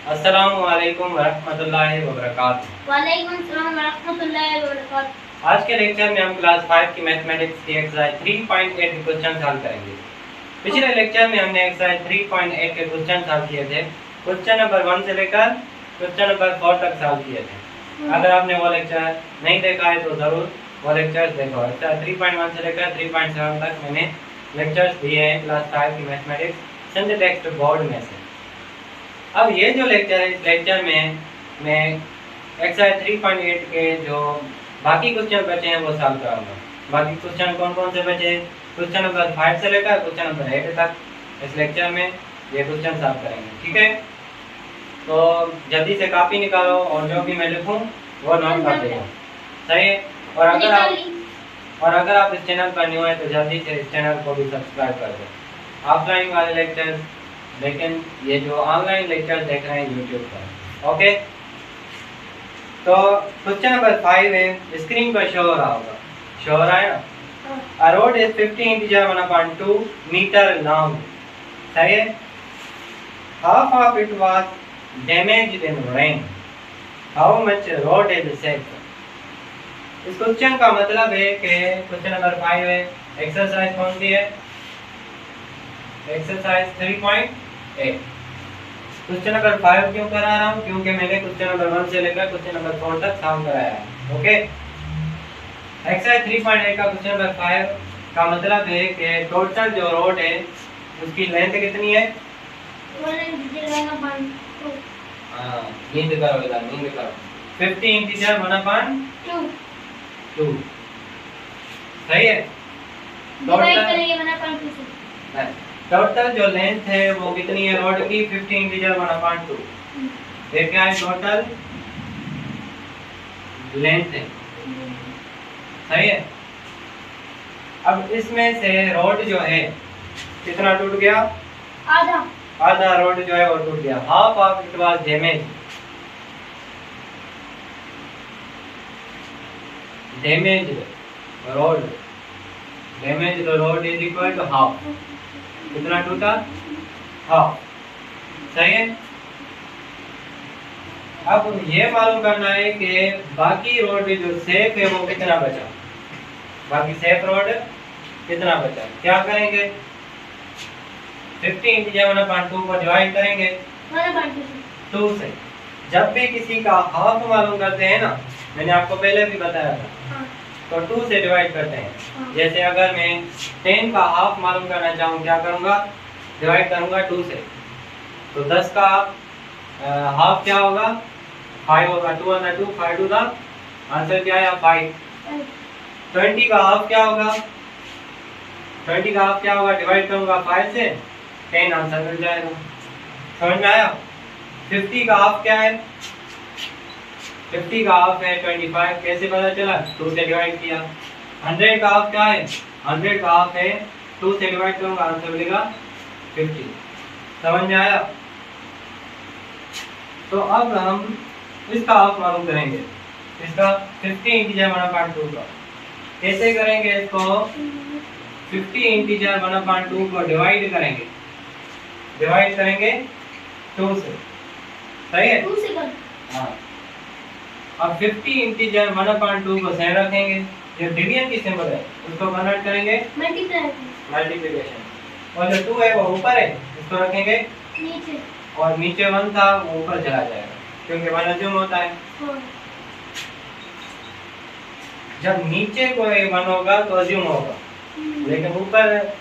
अस्सलामुअलैकुम वरहमतुल्लाहि वबरकातुहू। वालेकुम अस्सलाम वरहमतुल्लाहि वबरकातुहू। आज के लेक्चर में हम क्लास 5 की मैथमेटिक्स की एक्सरसाइज 3.8 के क्वेश्चन सॉल्व करेंगे। पिछले लेक्चर में हमने एक्सरसाइज 3.8 के क्वेश्चन सॉल्व किए थे। क्वेश्चन नंबर 1 से लेकर क्वेश्चन नंबर 4 तक सॉल्व किए थे। अगर आपने वो लेक्चर नहीं देखा है तो ज़रूर वो लेक्चर्स देखो। एक्सरसाइज 3.1 से लेकर 3.7 तक मैंने लेक्चर्स दिए हैं क्लास 5 की mathematics in the text board में से। अब ये जो लेक्चर है, इस लेक्चर में मैं एक्सरसाइज 3.8 के जो बाकी क्वेश्चन बचे हैं वो सॉल्व कराऊंगा। बाकी क्वेश्चन कौन कौन से बचे? क्वेश्चन नंबर 5 से लेकर क्वेश्चन नंबर 8 तक इस लेक्चर में ये क्वेश्चन सॉल्व करेंगे। ठीक है, तो जल्दी से कॉपी निकालो और जो भी मैं लिखूं वो नोट कर देना। सही है। और अगर आप इस चैनल पर न्यू है तो जल्दी से इस चैनल को भी सब्सक्राइब कर दो। ऑफलाइन वाले लेक्चर्स, लेकिन ये जो ऑनलाइन लेक्चर देख रहे हैं यूट्यूब पर। ओके, तो क्वेश्चन नंबर 5 है, स्क्रीन पर शो हो रहा होगा। शो हो रहा है ना? A road is 50 integer 1/2 meter long. सही है। Half of it was damaged in rain. How much road is safe? इस क्वेश्चन का मतलब है कि क्वेश्चन नंबर 5 है, एक्सरसाइज कौन सी है? एक्सरसाइज 3.8। क्वेश्चन नंबर 5 क्यों करा रहा हूँ? क्योंकि मैंने क्वेश्चन नंबर 1 से लेकर क्वेश्चन नंबर 4 तक सॉल्व कराया है। ओके, एक्सरसाइज 3.8 का क्वेश्चन नंबर 5 का मतलब है कि टोटल जो रोड है उसकी लेंथ कितनी है? नींद करो इधर, नींद करो। 50 इंटीजर 1/2। सही है। टोटल जो लेंथ है वो कितनी है रोड की? 50 इंटीजर 1/2। ये क्या है? टोटल लेंथ है। सही है। अब इसमें से रोड जो है कितना टूट गया? आधा रोड जो है वो टूट गया। Half of it was damage. Damage road is equal to half. कितना टूटा? हाफ। सही है। अब ये मालूम करना है कि बाकी रोड जो सेफ है वो कितना बचा। बाकी सेफ रोड कितना बचा? क्या करेंगे? 50 इंटीजर 1/2 को डिवाइड करेंगे 2 से। जब भी किसी का हाफ मालूम करते हैं ना, मैंने आपको पहले भी बताया था, तो 2 से डिवाइड करते हैं। जैसे अगर मैं 10 का हाफ मालूम करना चाहूँ, क्या करूँगा? डिवाइड करूँगा 2 से। तो 10 का हाफ क्या होगा? 5 होगा। 2 और 2 5 टू द आंसर क्या आया? 5। 20 का हाफ क्या होगा? 20 का हाफ क्या होगा? डिवाइड करूँगा 5 से, 10 आंसर मिल जाएगा। समझ में आया? 50 का हाफ क्या है? 50 का हाफ है 25। कैसे पता चला? 2 से डिवाइड किया। 100 का हाफ क्या है? 100 का हाफ है 2 से डिवाइड करूँगा, आंसर मिलेगा 50। समझ में आया? तो अब हम इसका हाफ मालूम करेंगे। इसका 50 इंटीजर 1/2 का कैसे करेंगे? इसको 50 इंटीजर 1/2 को डिवाइड करेंगे 2 से। सही है। 2 से हाँ। अब 50 इंटीजर 1/2 को सेम रखेंगे। जो डिवीजन की सिंबल है उसको कन्वर्ट करेंगे मल्टीप्लिकेशन। और जो 2 है वो ऊपर है, इसको रखेंगे नीचे। और नीचे 1 था वो ऊपर चला जाएगा क्योंकि 1 अज्यूम होता है। जब नीचे कोई 1 होगा तो अज्यूम होगा, लेकिन ऊपर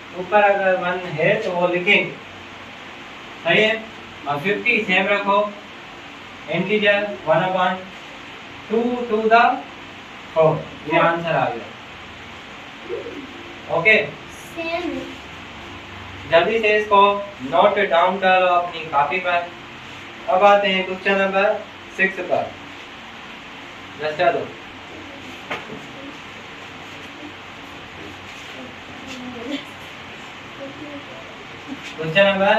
अगर 1 है तो वो लिखेंगे। सही है। अब 50 सेम रखो। Integer 1/2 to the 4। ये आंसर आ गया। ओके, जल्दी से इसको नोट डाउन करो अपनी कॉपी पर। अब आते हैं क्वेश्चन नंबर 6 पर। रस्ता दो। Question number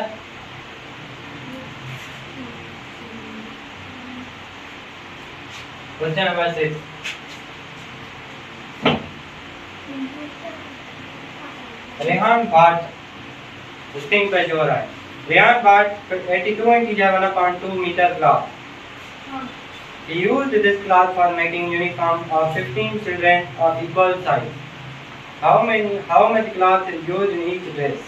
6। रेहान घाट स्क्रीन पे जो हो रहा है। Rayan bought 82 integer 1/2 meter cloth. हाँ He used this cloth for making uniform of 15 children of equal size. How much cloth is used in each dress?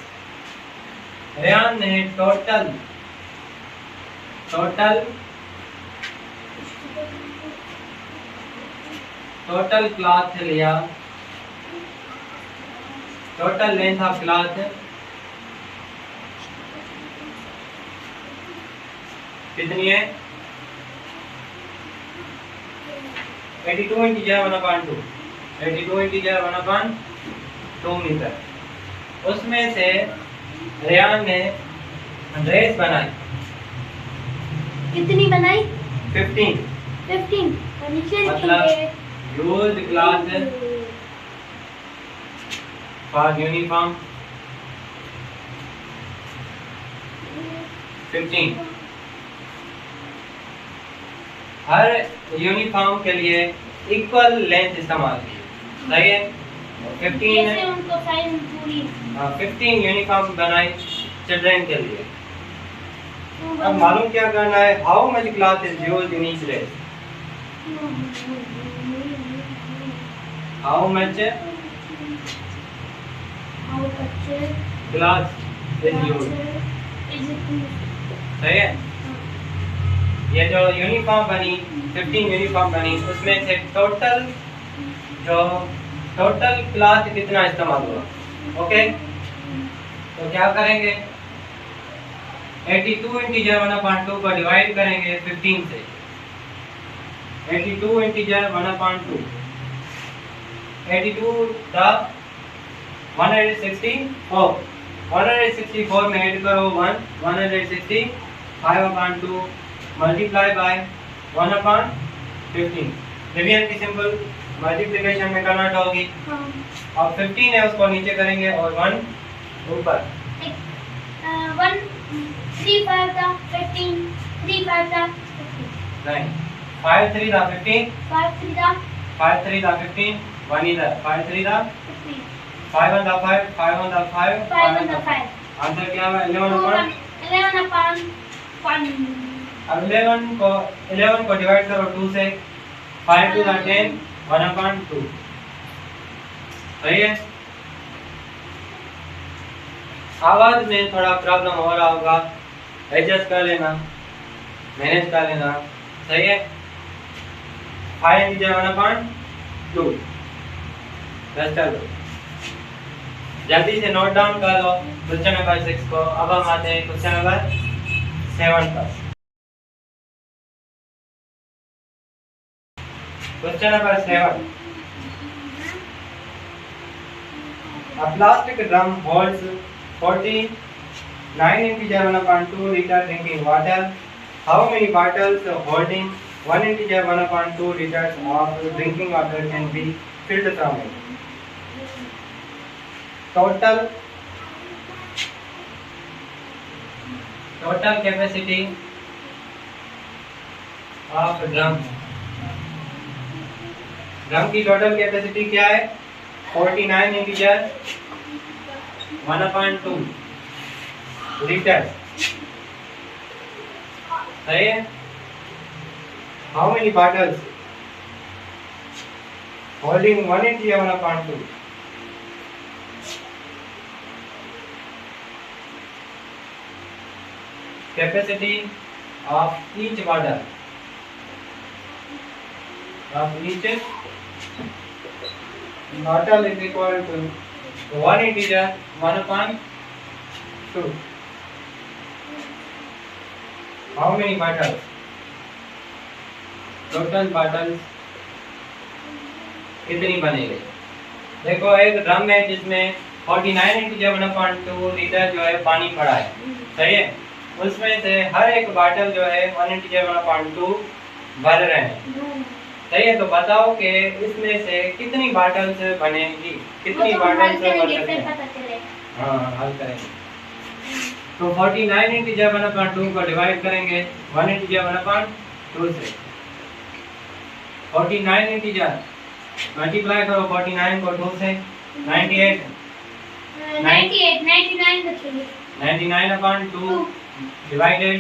Rayan ने टोटल क्लॉथ लिया, total length of cloth कितनी है? 82 integer 1/2, 82 integer 1/2 metre. उसमें से Ryan ने dress बनाई, कितनी बनाई? 15 और नीचे मतलब used cloth for uniform 15। Her uniform के लिए इक्वल लेंथ इस्तेमाल की, सही है। 15 कैसे उनको साइज पूरी 15 यूनिफॉर्म बनाई चिल्ड्रन के लिए। अब मालूम क्या करना है? How much cloth is used in each dress. How much cloth is used, सही है। ये जो यूनिफॉर्म बनी 15 यूनिफॉर्म बनी, उसमें से टोटल क्लॉथ कितना इस्तेमाल हुआ? ओके, तो क्या करेंगे? 82 इंटीजर 1/2 को डिवाइड करेंगे 15 से। 82 इंटीजर 1/2, 82 द 164, 164 में ऐड करो 1, 165/2 मल्टीप्लाई बाय 1/15। डिवीजन की सिंपल मल्टीप्लिकेशन में कन्वर्ट होगी। अब 15 है उसको नीचे करेंगे और 1 ऊपर। 1 3 5 दा 15, 3 5 दा 15, नहीं 5 3 दा 15, 5 3 दा 5 3 दा 15, 1 इधर 5 3 दा 15, 5 1 दा 5, 5 1 दा 5, 5 1 दा 5, आंसर क्या है? 11/1। 11/1। अब 11 को डिवाइड करो 2 से, 5 2 दा 10, 1/2, सही है। आवाज में थोड़ा प्रॉब्लम हो रहा होगा, एडजस्ट कर लेना, मैनेज कर लेना, सही है। 5 इंटीजर 1/2 रजिस्टर लो, जल्दी से नोट डाउन कर लो क्वेश्चन नंबर 6 को। अब हम आते हैं क्वेश्चन नंबर 7 पर। Question number 7, a plastic drum holds 49 integer 1/2 liter drinking water. How many bottles holding 1 integer 1/2 liters of drinking water can be filled from it? Total capacity of drum की total capacity क्या है? 49 integer 1/2 litre, सही है। How many bottles holding 1 integer 1/2? Capacity of each bottle is equal to 1 integer 1/2. How many bottles? Total bottles कितनी बनेगी? देखो एक drum है जिसमें 49 इंटीजर 1/2 लीटर जो है पानी पड़ा है, सही है। उसमें से हर एक बॉटल जो है 1 इंटीजर 1/2 भर रहे हैं, सही है। तो बताओ कि इसमें से कितनी बॉटल्स बनेगी, कितनी बॉटल्स बन सकते हैं? हाँ, हल करेंगे। तो 49 इंटीजर 1/2 को डिवाइड करेंगे 1 इंटीजर 1/2 से। 49 इंटीजर मल्टीप्लाई करो 49 को 2 से, 98 98 99 रखेंगे। 99 upon 2 divided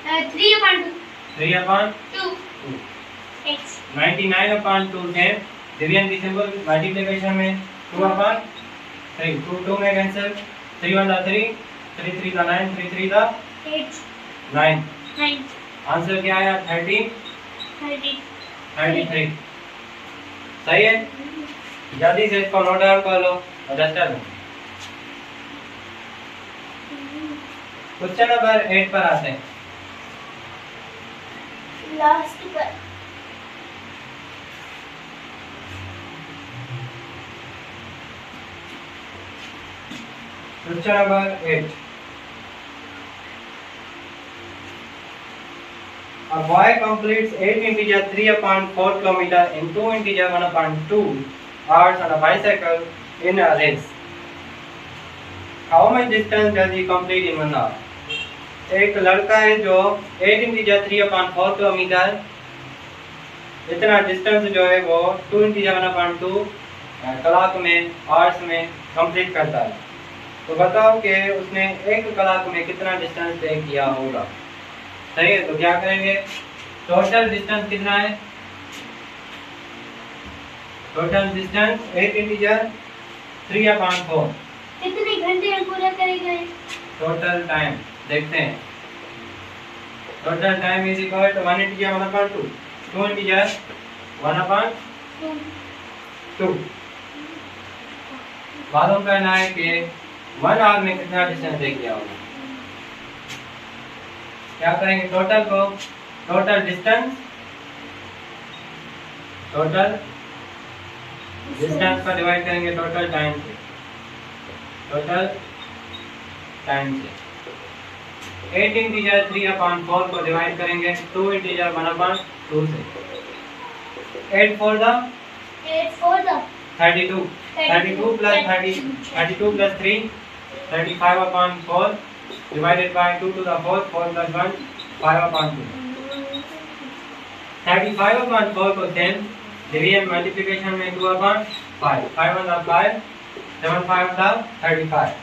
3 upon 3 upon 2. 2. X. 99 upon 2 से डिवीजन की सिंबल मल्टीप्लिकेशन में 2 upon 3 2 में कैंसिल 3 1 3 3 3 9 3 3 8. 9 9. आंसर क्या आया 30 30. 33 सही है। जल्दी से इसको नोट डाउन कर लो और डस्टर लो। क्वेश्चन नंबर 8 पर आते हैं। लास्ट पर question number 8 A boy completes 8 integer 3 upon 4 kilometer in 2 integer 1 upon 2 hours on a bicycle in a race. How much distance does he complete in 1 hour? एक लड़का है जो 8 integer 3 upon 4 किलोमीटर इतना distance जो है वो 2 integer 1 upon 2 कलाक में आवर्स में कंप्लीट करता है। तो बताओ कि उसने एक कलाक में कितना डिस्टेंस तय किया होगा। सही है, तो क्या करेंगे, टोटल डिस्टेंस कितना है, टोटल डिस्टेंस 8 इंटीजर 3 upon 4 कितने घंटे में पूरा करेंगे। टोटल टाइम देखते हैं। Total time is equal to 1 integer 1 upon 2 2 integer 1 upon 2 मालूम करना है कि 1 आवर में कितना डिस्टेंस तय किया होगा। क्या करेंगे, टोटल को टोटल डिस्टेंस पर डिवाइड करेंगे टोटल टाइम से, टोटल टाइम से 8 इंटीजर 3 upon 4 को डिवाइड करेंगे 2 इंटीजर 1 upon 2 से। 8 for the 32 32 plus 30 32 plus 3 35 upon 4 divided by 2 to the 4 4 plus 1 5 upon 2 35 upon 4 को 10 डिवीजन मल्टीप्लिकेशन में 2 upon 5 5 1 5 7 5 the 35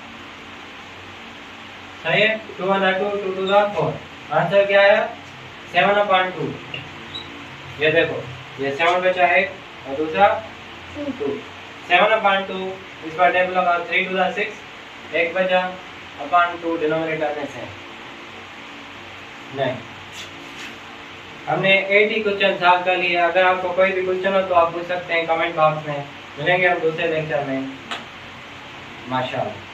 सही है। 2 1 2 2 2 the 4 आंसर क्या आया 7 upon 2। ये देखो ये 7 बचा है और दूसरा 2 7 upon 2 इस पर टेबल लगा 3 to the 6 एक बचा upon 2 डिनोमिनेटर में से नहीं। हमने 80 क्वेश्चन सॉल्व कर लिए। अगर आपको कोई भी क्वेश्चन हो तो आप पूछ सकते हैं कमेंट बॉक्स में। मिलेंगे हम दूसरे लेक्चर में। माशाअल्लाह।